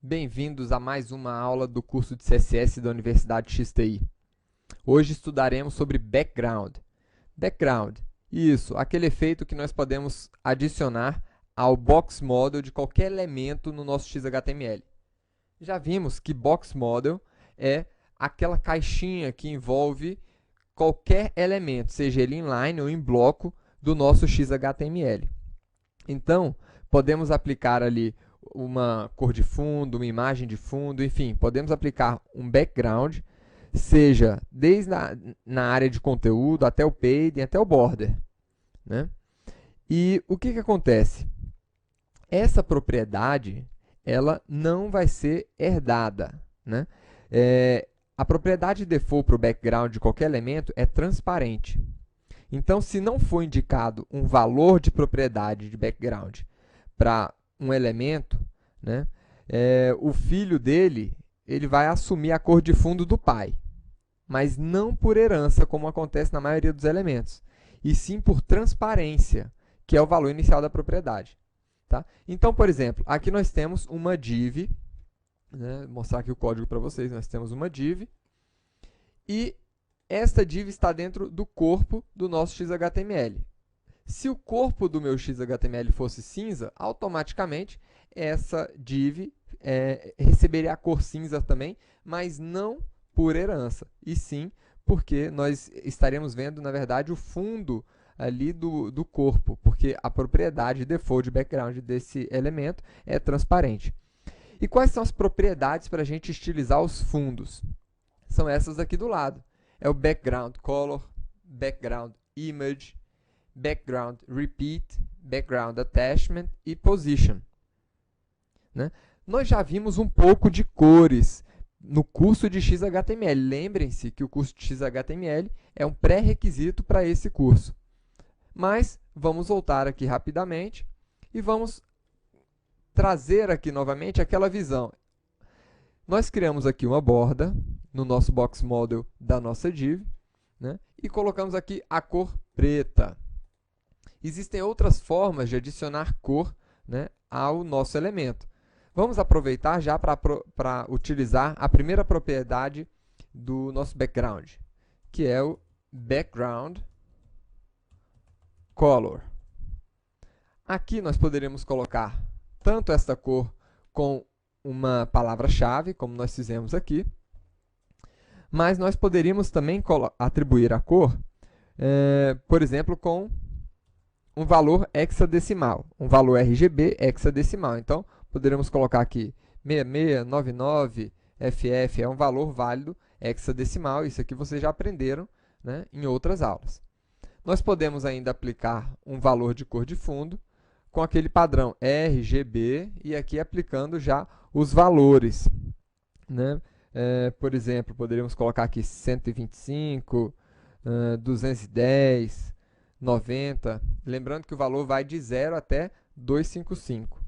Bem-vindos a mais uma aula do curso de CSS da Universidade XTI. Hoje estudaremos sobre background. Background, isso, aquele efeito que nós podemos adicionar ao box model de qualquer elemento no nosso XHTML. Já vimos que box model é aquela caixinha que envolve qualquer elemento, seja ele inline ou em bloco, do nosso XHTML. Então, podemos aplicar ali uma cor de fundo, uma imagem de fundo, enfim, podemos aplicar um background, seja desde na área de conteúdo até o padding, até o border, né? E o que acontece? Essa propriedade, ela não vai ser herdada, né? A propriedade default para o background de qualquer elemento é transparente. Então, se não for indicado um valor de propriedade de background para um elemento, né, o filho dele ele vai assumir a cor de fundo do pai, mas não por herança, como acontece na maioria dos elementos, e sim por transparência, que é o valor inicial da propriedade. Tá? Então, por exemplo, aqui nós temos uma div, né, vou mostrar aqui o código para vocês, nós temos uma div, e esta div está dentro do corpo do nosso XHTML. Se o corpo do meu XHTML fosse cinza, automaticamente essa div receberia a cor cinza também, mas não por herança, e sim porque nós estaremos vendo, na verdade, o fundo ali do corpo, porque a propriedade default de background desse elemento é transparente. E quais são as propriedades para a gente estilizar os fundos? São essas aqui do lado. É o background color, background image, background repeat, background attachment e position. Né? Nós já vimos um pouco de cores no curso de XHTML. Lembrem-se que o curso de XHTML é um pré-requisito para esse curso. Mas vamos voltar aqui rapidamente e vamos trazer aqui novamente aquela visão. Nós criamos aqui uma borda no nosso box model da nossa div, né? E colocamos aqui a cor preta. Existem outras formas de adicionar cor, né, ao nosso elemento. Vamos aproveitar já para utilizar a primeira propriedade do nosso background, que é o background color. Aqui nós poderíamos colocar tanto esta cor com uma palavra-chave, como nós fizemos aqui, mas nós poderíamos também atribuir a cor, por exemplo, com um valor hexadecimal, um valor RGB hexadecimal. Então, poderíamos colocar aqui 6699FF, é um valor válido hexadecimal, isso aqui vocês já aprenderam, né, em outras aulas. Nós podemos ainda aplicar um valor de cor de fundo com aquele padrão RGB e aqui aplicando já os valores, né? Por exemplo, poderíamos colocar aqui 125, 210, 90. Lembrando que o valor vai de 0 até 255.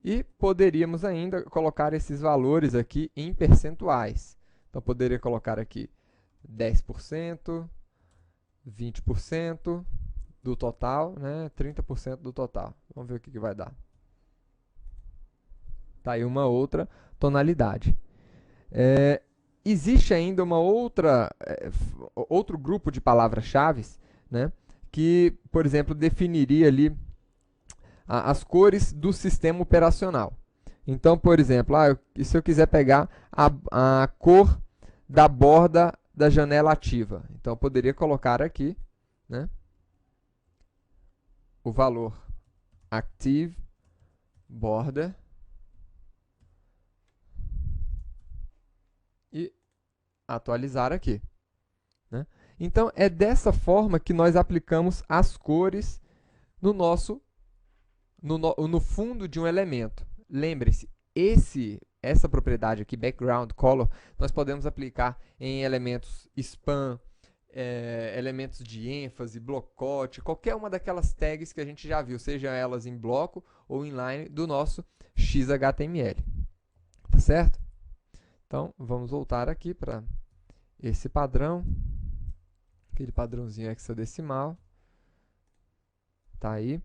E poderíamos ainda colocar esses valores aqui em percentuais. Então, poderia colocar aqui 10%, 20% do total, né? 30% do total. Vamos ver o que vai dar. Tá aí uma outra tonalidade. Existe ainda outro grupo de palavras-chave, né, que, por exemplo, definiria ali as cores do sistema operacional. Então, por exemplo, se eu quiser pegar a cor da borda da janela ativa, então eu poderia colocar aqui, né, o valor active border e atualizar aqui. Né? Então, é dessa forma que nós aplicamos as cores no fundo de um elemento. Lembre-se, essa propriedade aqui, background color, nós podemos aplicar em elementos span, elementos de ênfase, blocote, qualquer uma daquelas tags que a gente já viu, seja elas em bloco ou inline do nosso XHTML. Tá certo? Então, vamos voltar aqui para esse padrão, aquele padrãozinho hexadecimal, tá aí.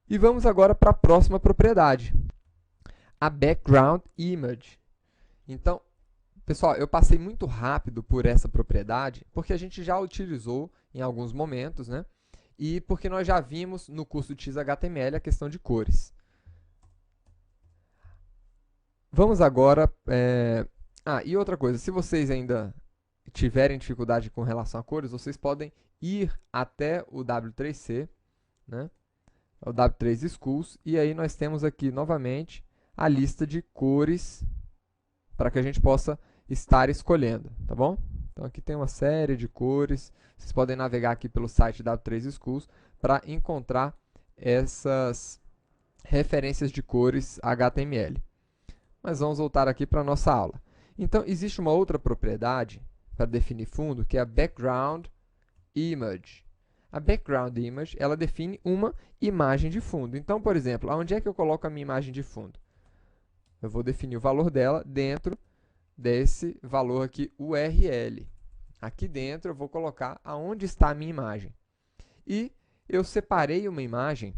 E vamos agora para a próxima propriedade, a background image. Então, pessoal, eu passei muito rápido por essa propriedade, porque a gente já utilizou em alguns momentos, né? E porque nós já vimos no curso de XHTML a questão de cores. Vamos agora... e outra coisa, se vocês ainda tiverem dificuldade com relação a cores, vocês podem ir até o W3C, né? O W3 Schools, e aí nós temos aqui novamente a lista de cores para que a gente possa estar escolhendo, tá bom? Então aqui tem uma série de cores, vocês podem navegar aqui pelo site W3 Schools para encontrar essas referências de cores HTML. Mas vamos voltar aqui para a nossa aula. Então, existe uma outra propriedade para definir fundo, que é a background image. A background image, ela define uma imagem de fundo. Então, por exemplo, onde é que eu coloco a minha imagem de fundo? Eu vou definir o valor dela dentro desse valor aqui, URL. Aqui dentro eu vou colocar aonde está a minha imagem. E eu separei uma imagem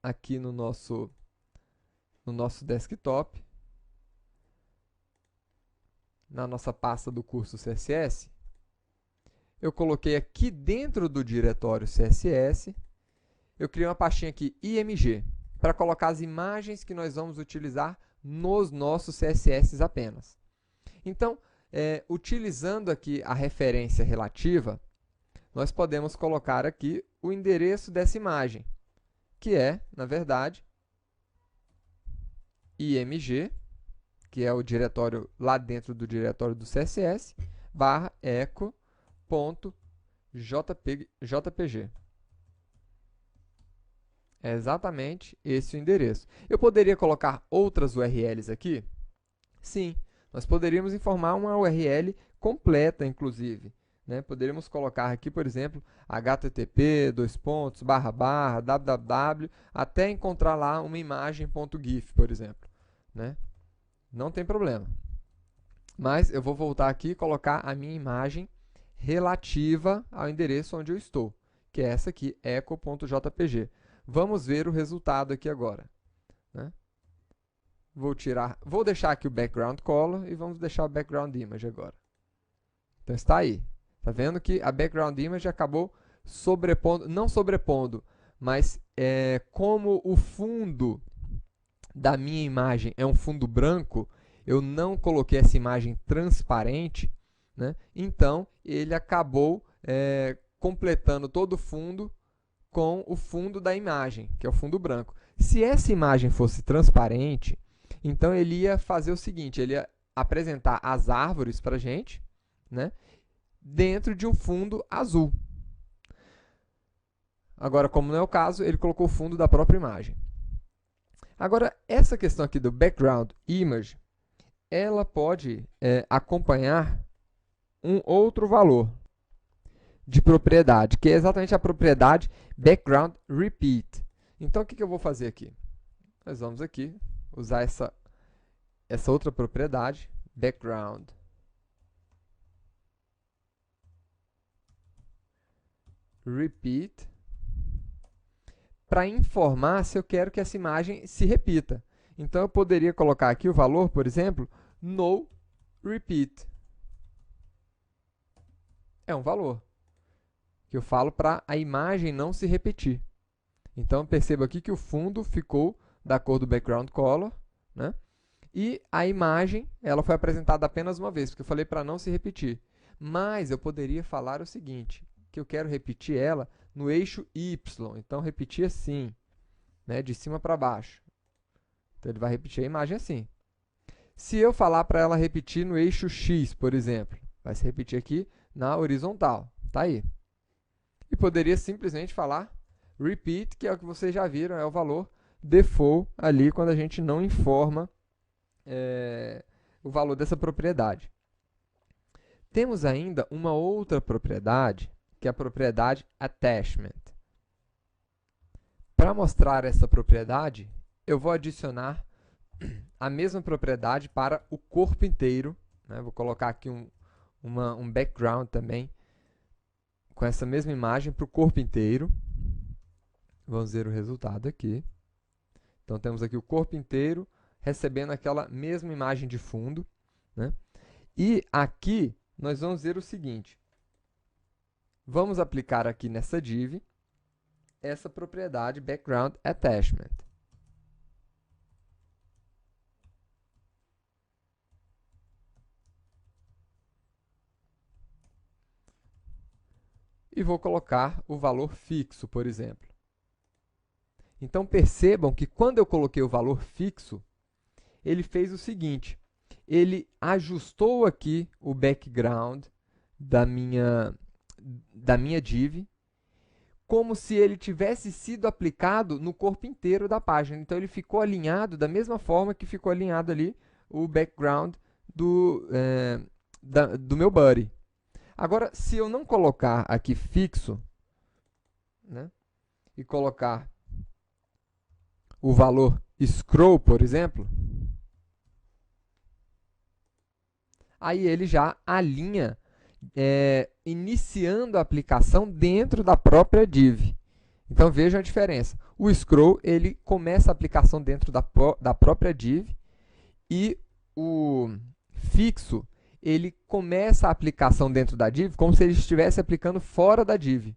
aqui no nosso desktop, na nossa pasta do curso CSS. Eu coloquei aqui dentro do diretório CSS, eu criei uma pastinha aqui, IMG, para colocar as imagens que nós vamos utilizar nos nossos CSS apenas. Então, utilizando aqui a referência relativa, nós podemos colocar aqui o endereço dessa imagem, que é, na verdade, IMG, que é o diretório lá dentro do diretório do CSS, barra echo.jpg. É exatamente esse o endereço. Eu poderia colocar outras URLs aqui? Sim, nós poderíamos informar uma URL completa, inclusive. Né? Poderíamos colocar aqui, por exemplo, http, www, até encontrar lá uma imagem.gif, por exemplo. Né? Não tem problema. Mas eu vou voltar aqui e colocar a minha imagem relativa ao endereço onde eu estou, que é essa aqui, echo.jpg. Vamos ver o resultado aqui agora. Né? Vou deixar aqui o background color e vamos deixar o background image agora. Então está aí. Está vendo que a background image acabou sobrepondo, não sobrepondo, mas como o fundo da minha imagem é um fundo branco, eu não coloquei essa imagem transparente, né? Então ele acabou completando todo o fundo com o fundo da imagem, que é o fundo branco. Se essa imagem fosse transparente, então ele ia fazer o seguinte, ele ia apresentar as árvores para a gente, né? Dentro de um fundo azul. Agora, como não é o caso, ele colocou o fundo da própria imagem. Agora, essa questão aqui do background image, ela pode acompanhar um outro valor de propriedade, que é exatamente a propriedade background repeat. Então, o que eu vou fazer aqui? Nós vamos aqui usar essa outra propriedade, background repeat, para informar se eu quero que essa imagem se repita. Então, eu poderia colocar aqui o valor, por exemplo, no repeat. É um valor que eu falo para a imagem não se repetir. Então, perceba aqui que o fundo ficou da cor do background color, né? E a imagem ela foi apresentada apenas uma vez, porque eu falei para não se repetir. Mas eu poderia falar o seguinte, que eu quero repetir ela no eixo Y. Então, repetir assim, né, de cima para baixo. Então, ele vai repetir a imagem assim. Se eu falar para ela repetir no eixo X, por exemplo, vai se repetir aqui na horizontal. Tá aí. E poderia simplesmente falar repeat, que é o que vocês já viram, é o valor default ali quando a gente não informa o valor dessa propriedade. Temos ainda uma outra propriedade, que é a propriedade attachment. Para mostrar essa propriedade, eu vou adicionar a mesma propriedade para o corpo inteiro. Né? Vou colocar aqui um background também, com essa mesma imagem para o corpo inteiro. Vamos ver o resultado aqui. Então, temos aqui o corpo inteiro recebendo aquela mesma imagem de fundo, né? E aqui, nós vamos ver o seguinte. Vamos aplicar aqui nessa div essa propriedade Background Attachment. E vou colocar o valor fixo, por exemplo. Então, percebam que quando eu coloquei o valor fixo, ele fez o seguinte, ele ajustou aqui o background da minha div, como se ele tivesse sido aplicado no corpo inteiro da página. Então, ele ficou alinhado da mesma forma que ficou alinhado ali o background do meu body. Agora, se eu não colocar aqui fixo, né, e colocar o valor scroll, por exemplo, aí ele já alinha, iniciando a aplicação dentro da própria div. Então, vejam a diferença. O scroll, ele começa a aplicação dentro da própria div e o fixo, ele começa a aplicação dentro da div como se ele estivesse aplicando fora da div.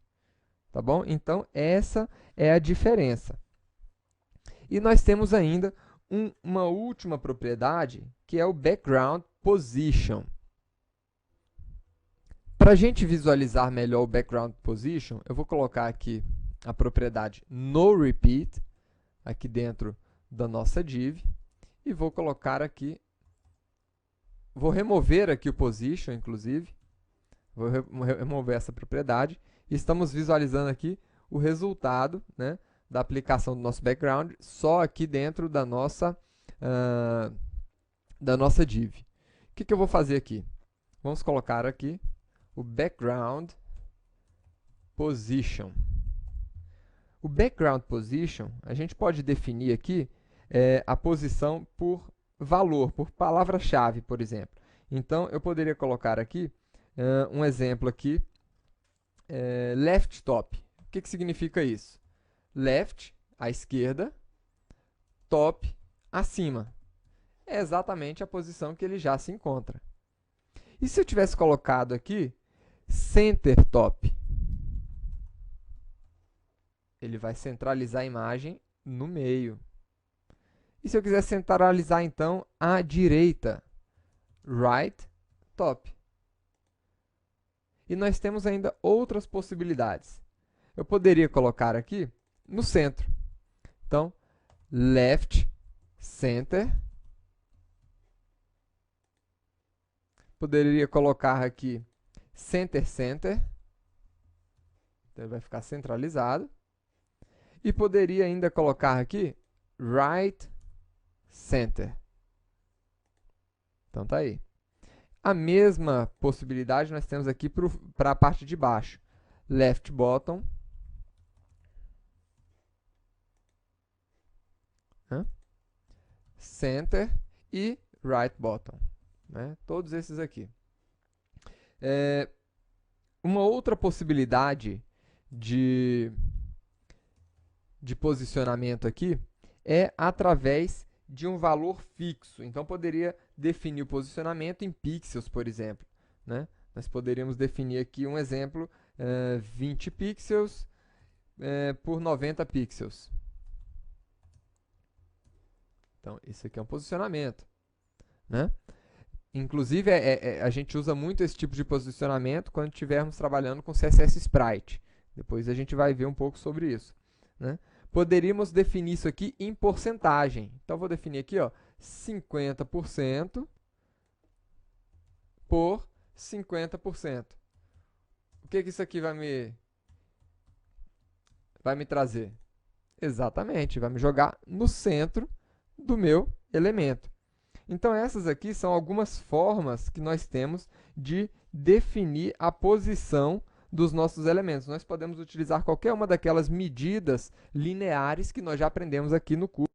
Tá bom? Então, essa é a diferença. E nós temos ainda uma última propriedade, que é o Background Position. Para a gente visualizar melhor o Background Position, eu vou colocar aqui a propriedade NoRepeat, aqui dentro da nossa div, e vou colocar aqui, vou remover aqui o Position, inclusive, vou remover essa propriedade, e estamos visualizando aqui o resultado, né, da aplicação do nosso background só aqui dentro da nossa div. O que eu vou fazer aqui? Vamos colocar aqui o background position. O background position, a gente pode definir aqui a posição por valor, por palavra-chave, por exemplo. Então, eu poderia colocar aqui um exemplo aqui, left top. O que significa isso? Left, à esquerda, top, acima. É exatamente a posição que ele já se encontra. E se eu tivesse colocado aqui center top? Ele vai centralizar a imagem no meio. E se eu quiser centralizar, então, à direita? Right top. E nós temos ainda outras possibilidades. Eu poderia colocar aqui no centro. Então, left center. Poderia colocar aqui center center. Então, ele vai ficar centralizado. E poderia ainda colocar aqui right center. Então, tá aí. A mesma possibilidade nós temos aqui para a parte de baixo. Left bottom. Center e right bottom. Né? Todos esses aqui. Uma outra possibilidade de posicionamento aqui é através de um valor fixo. Então, poderia definir o posicionamento em pixels, por exemplo. Né? Nós poderíamos definir aqui um exemplo, 20 pixels por 90 pixels. Então, isso aqui é um posicionamento. Né? Inclusive, a gente usa muito esse tipo de posicionamento quando estivermos trabalhando com CSS Sprite. Depois a gente vai ver um pouco sobre isso. Né? Poderíamos definir isso aqui em porcentagem. Então, vou definir aqui, ó, 50% por 50%. O que isso aqui vai me trazer? Exatamente, vai me jogar no centro do meu elemento. Então, essas aqui são algumas formas que nós temos de definir a posição dos nossos elementos. Nós podemos utilizar qualquer uma daquelas medidas lineares que nós já aprendemos aqui no curso.